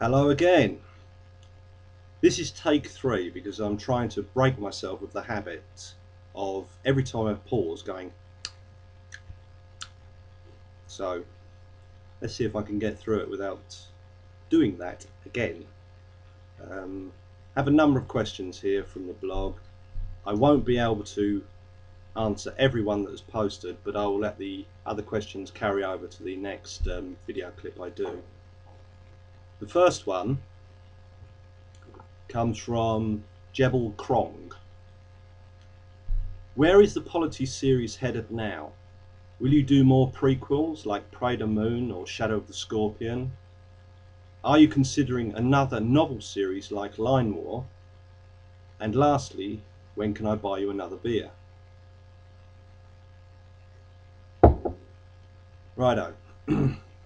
Hello again. This is take 3 because I'm trying to break myself of the habit of every time I pause going. So let's see if I can get through it without doing that again. Have a number of questions here from the blog. I won't be able to answer every one that was posted, but I will let the other questions carry over to the next video clip I do. The first one comes from Jebel Krong. Where is the Polity series headed now? Will you do more prequels like Pride of Moon or Shadow of the Scorpion? Are you considering another novel series like Line War? And lastly, when can I buy you another beer? Righto,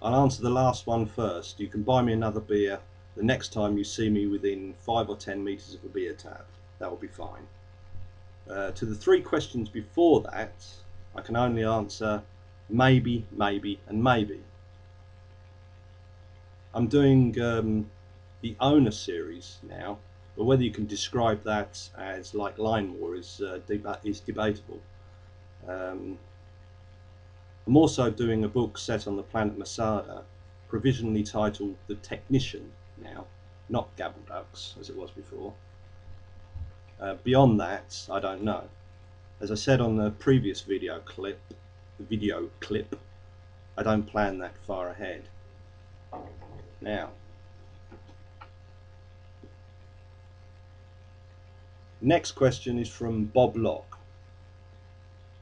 I'll answer the last one first. You can buy me another beer the next time you see me within 5 or 10 meters of a beer tap. That will be fine. To the 3 questions before that, I can only answer maybe, maybe, and maybe. I'm doing the Owner series now, but whether you can describe that as like Line War is debatable. I'm also doing a book set on the planet Masada, provisionally titled The Technician now, not Gabbleducks as it was before. Beyond that, I don't know. As I said on the previous video clip, I don't plan that far ahead. Now, next question is from Bob Locke.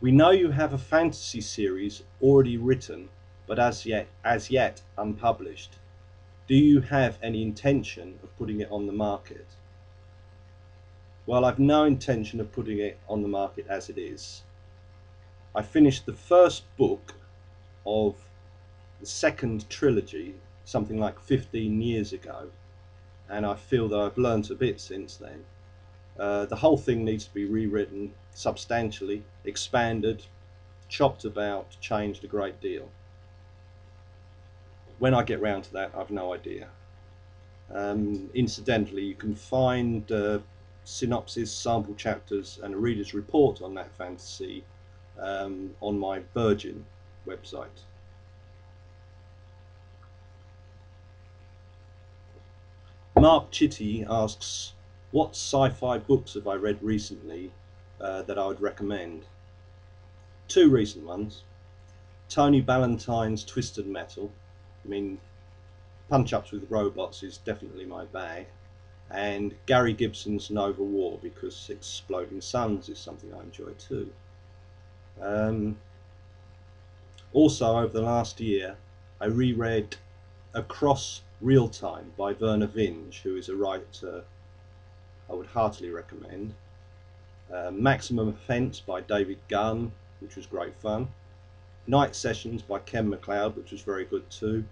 We know you have a fantasy series already written, but as yet unpublished. Do you have any intention of putting it on the market? Well, I've no intention of putting it on the market as it is. I finished the first book of the second trilogy something like 15 years ago, and I feel that I've learnt a bit since then. The whole thing needs to be rewritten substantially, expanded, chopped about, changed a great deal. When I get round to that, I've no idea. Incidentally, you can find synopsis, sample chapters, and a reader's report on that fantasy on my Virgin website. Mark Chitty asks, what sci-fi books have I read recently that I would recommend? 2 recent ones. Tony Ballantyne's Twisted Metal. I mean, punch-ups with robots is definitely my bag. And Gary Gibson's Nova War, because Exploding Suns is something I enjoy too. Also, over the last year, I reread Across Real Time by Werner Vinge, who is a writer I would heartily recommend. Maximum Offence by David Gunn, which was great fun. Night Sessions by Ken MacLeod, which was very good too.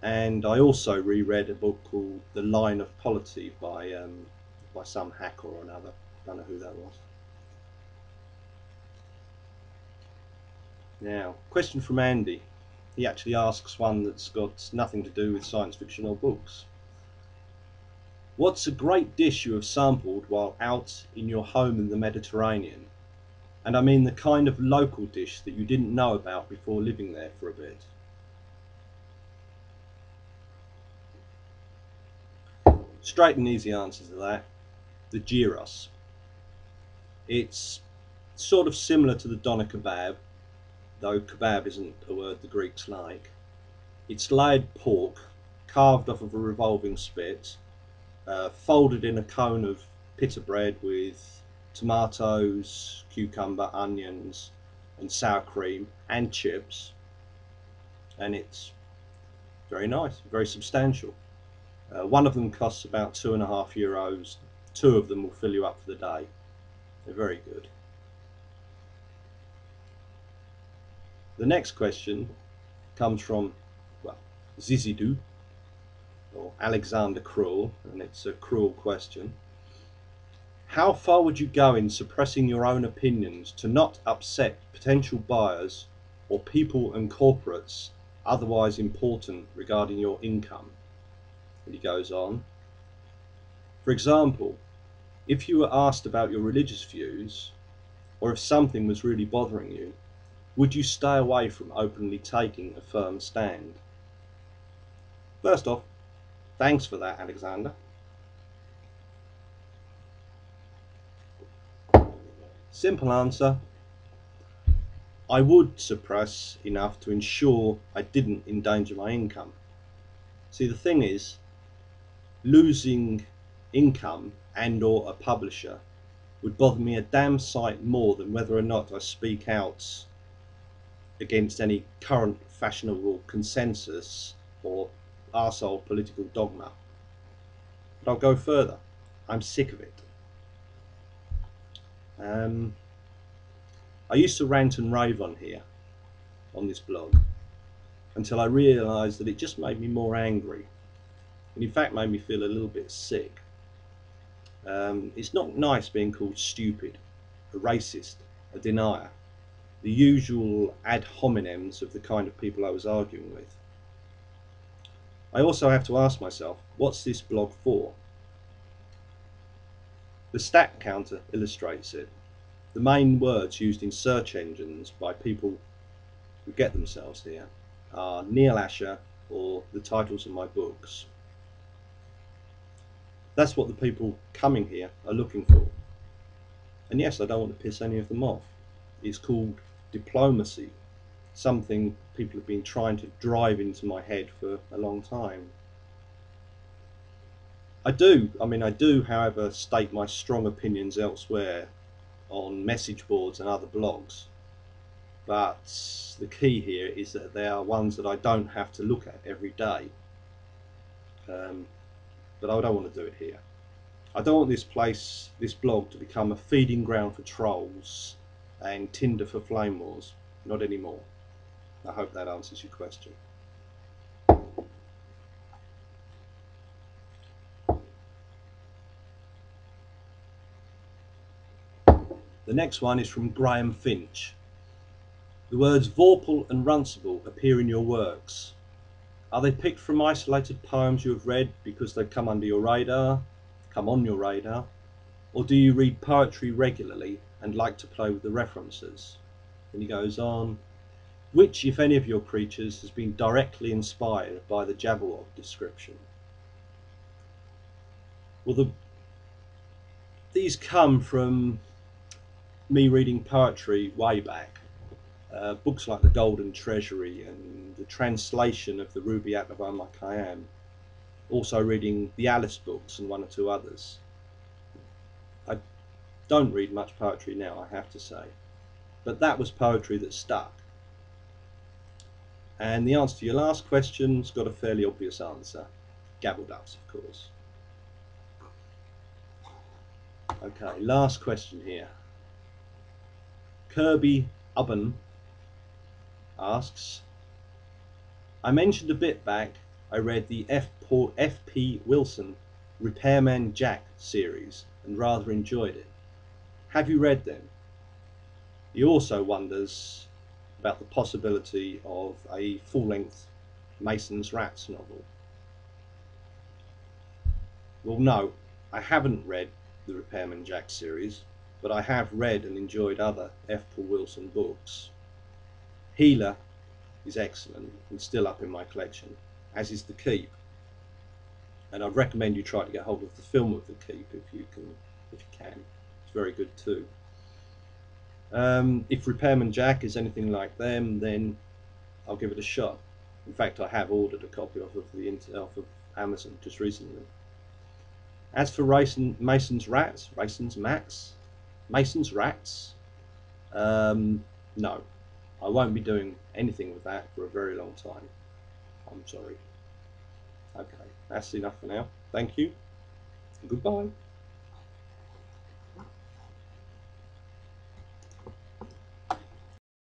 And I also reread a book called The Line of Polity by some hacker or another. Don't know who that was. Now, question from Andy. He actually asks one that's got nothing to do with science fiction or books. What's a great dish you have sampled while out in your home in the Mediterranean? And I mean the kind of local dish that you didn't know about before living there for a bit. Straight and easy answer to that. The gyros. It's sort of similar to the doner kebab, though kebab isn't a word the Greeks like. It's layered pork, carved off of a revolving spit, folded in a cone of pita bread with tomatoes, cucumber, onions and sour cream and chips, and it's very nice, very substantial. One of them costs about €2.50. 2 of them will fill you up for the day. They're very good. The next question comes from, well, Zizidou, or Alexander Cruel, and it's a cruel question. How far would you go in suppressing your own opinions to not upset potential buyers or people and corporates otherwise important regarding your income? And he goes on, for example, if you were asked about your religious views, or if something was really bothering you, would you stay away from openly taking a firm stand? First off, thanks for that, Alexander. Simple answer, I would suppress enough to ensure I didn't endanger my income. See, the thing is, losing income and or a publisher would bother me a damn sight more than whether or not I speak out against any current fashionable consensus or arsehole political dogma. But I'll go further. I'm sick of it. I used to rant and rave on here, on this blog, until I realised that it just made me more angry, and in fact made me feel a little bit sick. It's not nice being called stupid, a racist, a denier, the usual ad hominems of the kind of people I was arguing with. I also have to ask myself, what's this blog for? The stat counter illustrates it. The main words used in search engines by people who get themselves here are Neal or the titles of my books. That's what the people coming here are looking for. And yes, I don't want to piss any of them off. It's called diplomacy, something people have been trying to drive into my head for a long time. I do, however, state my strong opinions elsewhere on message boards and other blogs. But the key here is that they are ones that I don't have to look at every day. But I don't want to do it here. I don't want this blog to become a feeding ground for trolls and Tinder for flame wars. Not anymore. I hope that answers your question. The next one is from Graham Finch. The words Vorpal and Runcible appear in your works. Are they picked from isolated poems you have read because they come on your radar, or do you read poetry regularly and like to play with the references? And he goes on, which, if any of your creatures, has been directly inspired by the Jabberwock description? Well, these come from me reading poetry way back. Books like The Golden Treasury and the translation of the Rubaiyat of Omar Khayyam. Also reading the Alice books and one or two others. I don't read much poetry now, I have to say. But that was poetry that stuck. And the answer to your last question's got a fairly obvious answer. Gabbledups, of course. Okay, last question here. Kirby Ubben asks, I mentioned a bit back I read the F.P. Wilson Repairman Jack series and rather enjoyed it. Have you read them? He also wonders about the possibility of a full-length Mason's Rats novel. Well, no, I haven't read the Repairman Jack series, but I have read and enjoyed other F. Paul Wilson books. Healer is excellent and still up in my collection, as is The Keep. And I'd recommend you try to get hold of the film of The Keep if you can. It's very good too. If Repairman Jack is anything like them, then I'll give it a shot. In fact, I have ordered a copy off of Amazon just recently. As for Mason's Rats, no, I won't be doing anything with that for a very long time. I'm sorry. Okay, that's enough for now. Thank you. Goodbye.